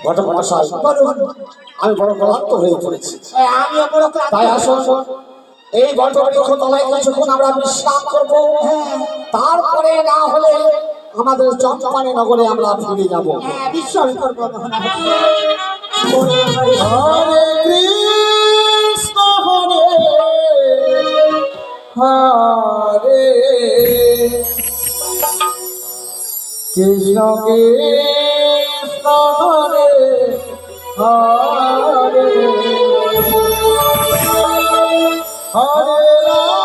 ঘটমশাই, আমি বড় ক্লান্ত হয়ে পড়েছি। আমিও বড় ক্লান্ত। তাই আসুন এই বটবৃক্ষ তলায় কিছুক্ষণ আমরা বিশ্রাম করবো, তারপরে না হলে আমাদের চম্পানী নগরে আমরা ফিরে যাব। হ্যাঁ, বিশ্বাস করবো। হরে কৃষ্ণ হরে হরে কৃষ্ণ কৃষ্ণ হরে হরে হরে রাম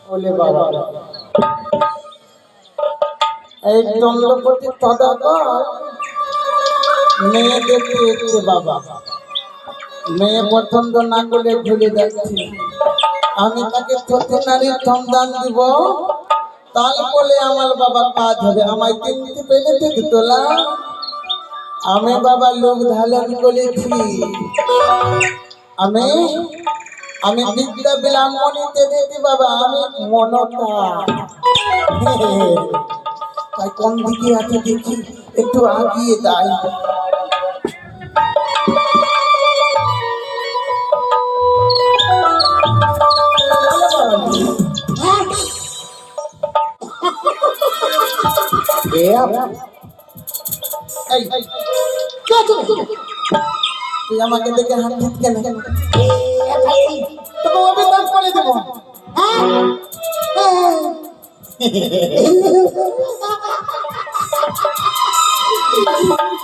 হরে বাবা। এই দণ্ডপতি তদাকর মেয়ে দেখতে এসছে বাবা। মেয়ে পছন্দ না করলে ভুলে যাচ্ছি, আমি তাকে সতীনারীর সন্ধান দিব, তার বলে আমার বাবা কাজ হবে। আমায় কিনতে পেলে ঠিক তোলা, আমি বাবা লোক ধারণ করেছি। আমি আমি বিদ্যা ব্রাহ্মণীতে দেখি বাবা, আমি মনটা তাই কোন দিকে আছে দেখি, একটু আগিয়ে যাই। তুই আমাকে দেখে হাঁটছিস কেন? তোকে অভিযোগ করে দেব।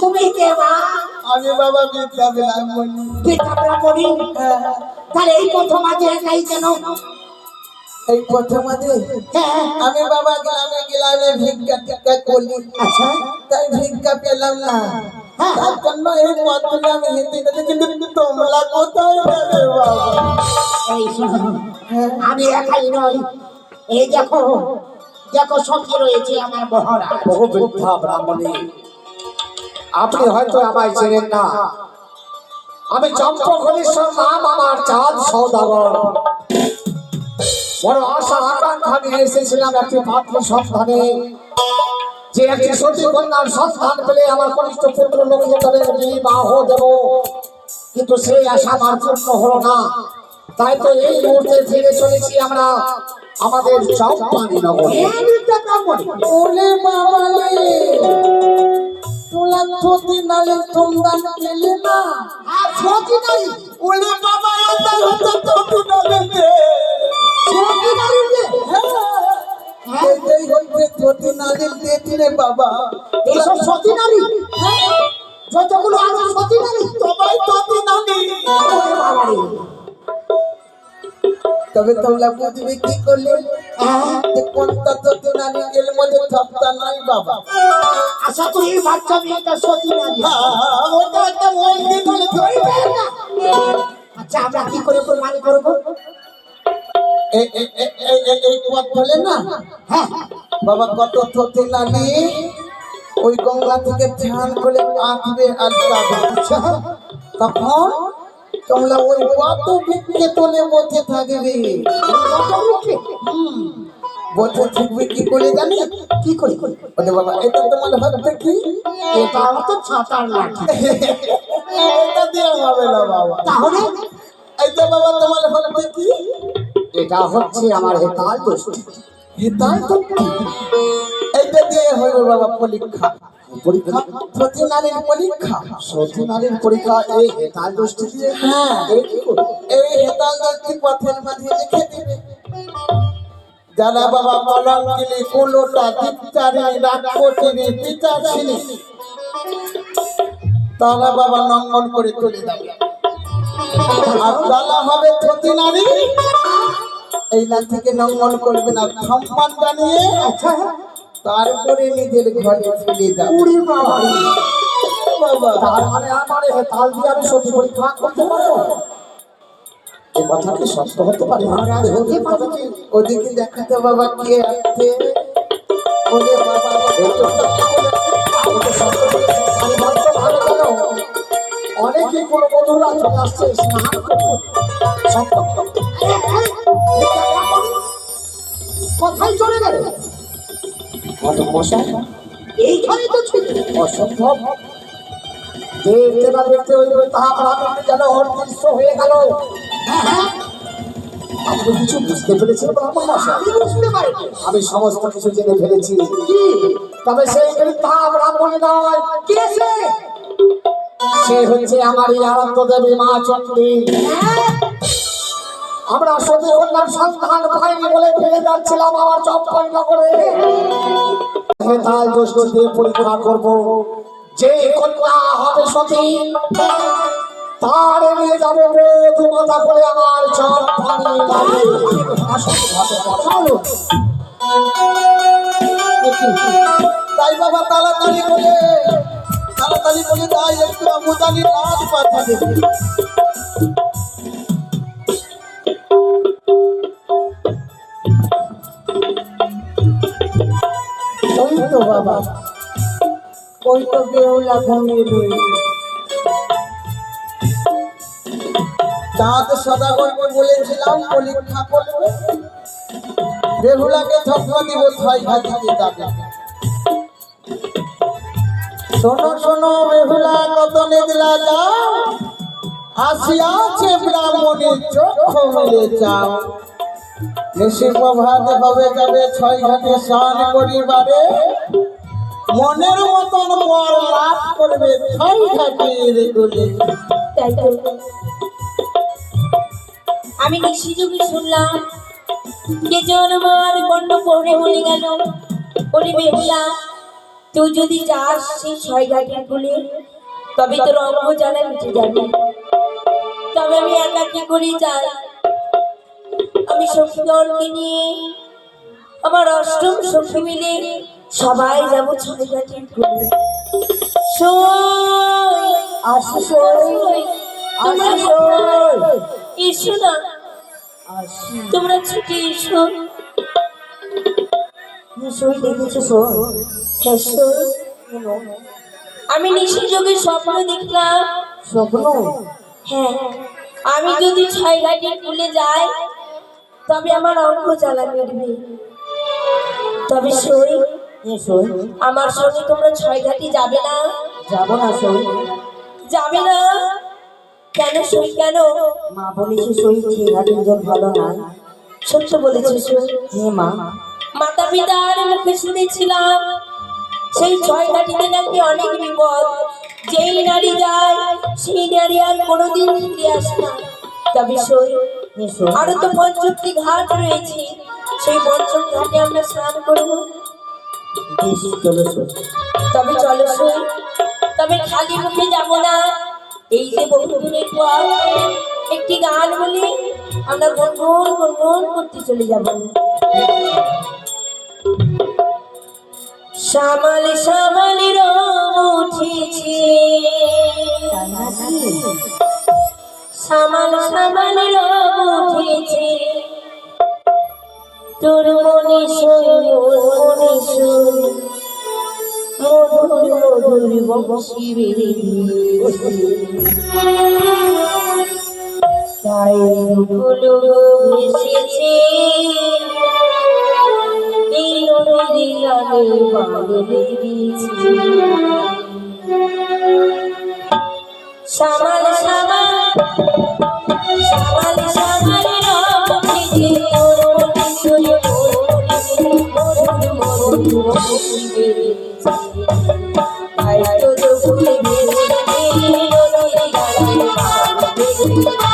তুমি কে মা? আমি বাবা বিদ্যা ব্রাহ্মণী। বিদ্যা ব্রাহ্মণী? তাহলে এই প্রথম আজ একাই কেন? এই প্রথম আজে আমি বাবা গ্রামে গ্রামে ভিক্ষা টিক্ষা করি। আচ্ছা, তাই ভিক্ষা পেলাম না, তার জন্য এই পথে আমি হেঁটে গেছি। কিন্তু তোমরা কোথায় যাবে বাবা? এই শোনো, আমি একাই নই, এই দেখো দেখো সখী রয়েছে আমার মহারাজ। বহু বৃদ্ধা ব্রাহ্মণী, আপনি হয়তো আমায় চেনেন না। আমি চম্পকলেশ্বর, নাম আমার চাঁদ সওদাগর। বড় আশা আকাঙ্ক্ষা নিয়ে এসেছিলাম একটি পাত্র সন্ধানে, যে একটি সতী কন্যার সন্ধান পেলে আমার কনিষ্ঠ পুত্র লক্ষ্মীধরের বিবাহ দেব। কিন্তু সেই আশা আমার পূর্ণ হলো না। তাই তো এই মুহূর্তে ফিরে চলেছি আমরা আমাদের চম্পানী নগরে। ওরে বাবা রে, তোলা সতীনারীর সন্ধান পেলে না? সতীনারী? ওরে বাবা, এটাই হচ্ছে সতীনারী। এটাই হচ্ছে সতীনারীর দেশ রে বাবা। এইসব সতীনারী? যতগুলো আছে সতীনারী? সবাই সতীনারী। তবে তোমরা বুঝবে কি করলে যে কোনটা সতীনারী, এর মধ্যে সবটা নাই বাবা। আশা করি এই বাচ্চা মেয়েটা সতীনারী। ওটা একটা মন্দির ধরবে না। আচ্ছা আমরা কি করে প্রমাণ করবো? এই পথ বলে না হ্যাঁ বাবা, কত থতে নালি ওই গঙ্গা থেকে ধ্যান করে আঁকবে আর যাবে। আচ্ছা তখন তোমরা ওই কত বৃক্ষে তোলে বসে থাকবে। বসে থাকবে কি করে জানি? কি করে? ওরে বাবা, এটা তোমার হাতে কি? এটাও তো ছাতার লাঠি। এটা দিয়ে হবে না বাবা। তাহলে এইটা বাবা তোমার হাতে কি? এটা হচ্ছে আমার হেতাল দোষী। হেতাল তো কি? এইটা দিয়ে হবে বাবা পরীক্ষা। পরীক্ষা? প্রতি নারীর পরীক্ষা। সতী নারীর পরীক্ষা এই হেতাল দোষী দিয়ে? হ্যাঁ, এই কি করে? এই হেতাল দোষী পথের মাঝে লিখে দিবে। যারা বাবা কলঙ্কিনী কুলোটা দিকচারিণী রাজকোটিনী পিতাশ্রী, তারা বাবা নঙ্গন করে তুলে দেবে। আর তারা হবে প্রতি নারী, এই লাঠিকে নঙ্গন করবে না, সম্মান জানিয়ে আচ্ছা তারপরে নিজের ঘরে ফিরে যাবে। উড়ি বাবা বাবা তার মানে আমার হেতাল দিয়ে আমি সতী পরীক্ষা করতে পারবো? এই কথা কি সত্য হতে পারে? হতে পারে কি? ওদিকে দেখাতে বাবা কে আছে। ওরে বাবা, এই তো আমি তো সত্য বলেছি, আমি ভাবতে ভালো কেন? অনেকে কোনো বন্ধুরা চলে আসছে স্নান করতে। সত্য। কোথায় চলে গেল? কত মশা, এইখানে তো ছিল। অসম্ভব। দেখতে না দেখতে ওই তাহা প্রাণী যেন অদৃশ্য হয়ে গেল। আপনি কিছু বুঝতে পেরেছেন ব্রাহ্মণ মশাই? আমি বুঝতে পারিনি। আমি সমস্ত কিছু জেনে ফেলেছি। কি? তবে সেই বৃদ্ধা ব্রাহ্মণ নয়, কে সে? সে হচ্ছে আমার এই আনন্দ দেবী মা চণ্ডী। আমরা সতী কন্যার সন্ধান পাইনি বলে ফেলে যাচ্ছিলাম আমার চম্পল নগরে। হেতাল দোষ দিয়ে পরীক্ষা করব, যে কন্যা হবে সতী তার নিয়ে যাবো বধূ মাতা করে আমার চম্পানি লাগে। চলো। তাই বাবা তাড়াতাড়ি করে যাই, একটু আমুদানি রাত পাঠাবে। ওই তো বাবা, ওই তো বেহুলা ঘুমিয়ে রয়েছে। চাঁদ সদাগরকে বলেছিলাম পরীক্ষা করবে, বেহুলাকে ধক্কা দিব, ছয় ঘাটিতে যাবে। শোনো শোনো বেহুলা, কত নিদ্রা যাও, আসিয়াছে ব্রাহ্মণের চক্ষু মেলে যাও। নিশি প্রভাত হবে যাবে ছয় ঘাটে স্নান করিবারে, মনের মতন বর লাভ করবে ছয় ঘাটের গুলি। তাই তো আমি নিশিযোগে শুনলাম কে যেন আমার গণ্ড পড়ে বলে গেল, ওরে বেহুলা, তুই যদি যাস সেই ছয় ঘাটের গুলি তবে তোর অঙ্গ জ্বালা মিটে যাবে। তবে আমি একা কি করে যাই? আমি সখীগণকে নিয়ে আমার অষ্টম সখী মিলে সবাই যাবো ছয় ঘাটের গুলি। এসো না, তোমরা ছুটে এসো। আমি নিশিযোগে স্বপ্ন দেখলাম। স্বপ্ন? হ্যাঁ, আমি যদি ছয় ঘাটে তুলে যাই তবে আমার অঙ্গ জ্বালা মিটবে। তবে সই, আমার সঙ্গে তোমরা ছয় ঘাটে যাবে না? যাবো না সই। যাবে না কেন সই? কেন? মা বলেছে সই খেয়ে ঘাটের জল ভালো না। সত্য বলেছো সই। হ্যাঁ মা। মাতা পিতার মুখে শুনেছিলাম সেই ছয় ঘাটিতে নাকি অনেক বিপদ, যেই নারী যায় সেই নারী আর কোনোদিন ফিরে আসে না। তবে সই, আরো তো পঞ্চমটি ঘাট রয়েছে, সেই পঞ্চম ঘাটে আমরা স্নান করবো। তবে চলো সই, তবে খালি মুখে যাবো না। এই যে বহু দূরের পর একটি গান বলি আমরা গুনগুন গুনগুন করতে চলে যাবো। শ্যামল শ্যামল রং উঠেছে সামাল সামাল রব উঠেছে তোর মনে শোয় মনে শোয় মধুর মধুর বংশী বেরিয়েছে তাই ফুলো ভেসেছে এই নদীর গানে বানে লেগেছে সামাল সামাল সামাল সামাল রব উঠেছে তোর মনে শোয় মধুর মধুর বংশী বেরিয়েছে তাই তো ফুলে ভেসেছে নদীর গানে বানে লেগেছে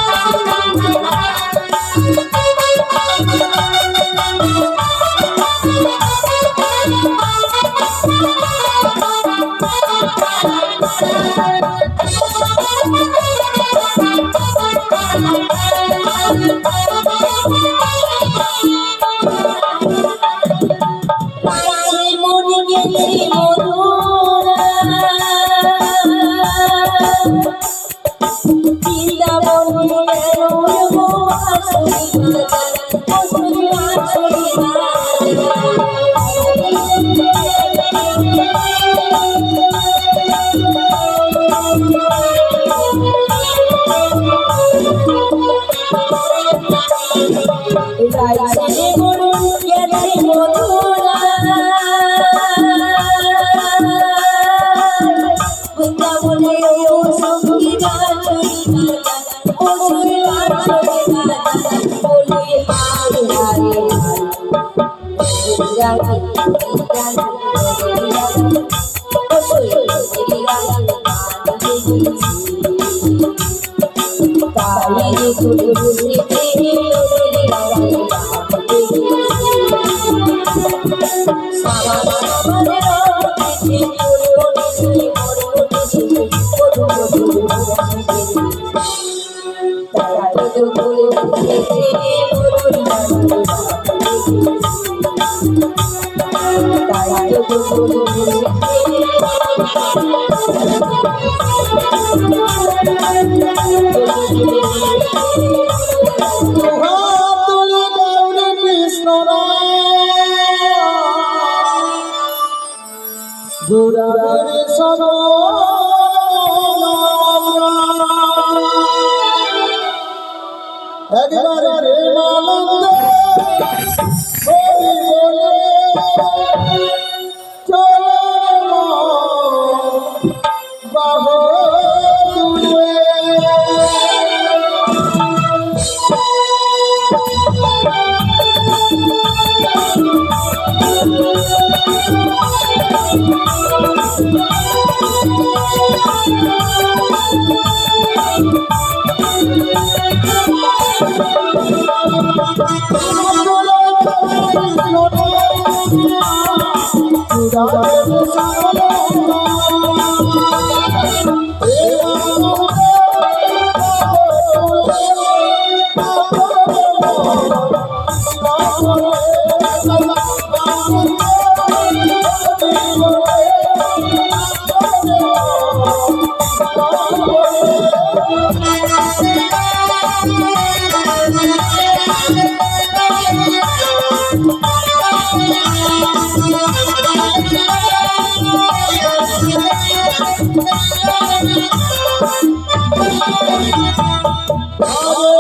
মনে গেছে মধুরা বৃন্দাবন কেন গো আসরি আসরি আসরি রাইছে মরুন গেছে মধুরা বৃন্দাবনে ও সঙ্গী গাছরি ও সুরে গাছরি বলে হায় হায় রাগে রাগে ও সুরে রাগে তাই রে তুই বুঝতে একবার প্রেমানন্দে হরি বলে চলে বাহু তুলে Oh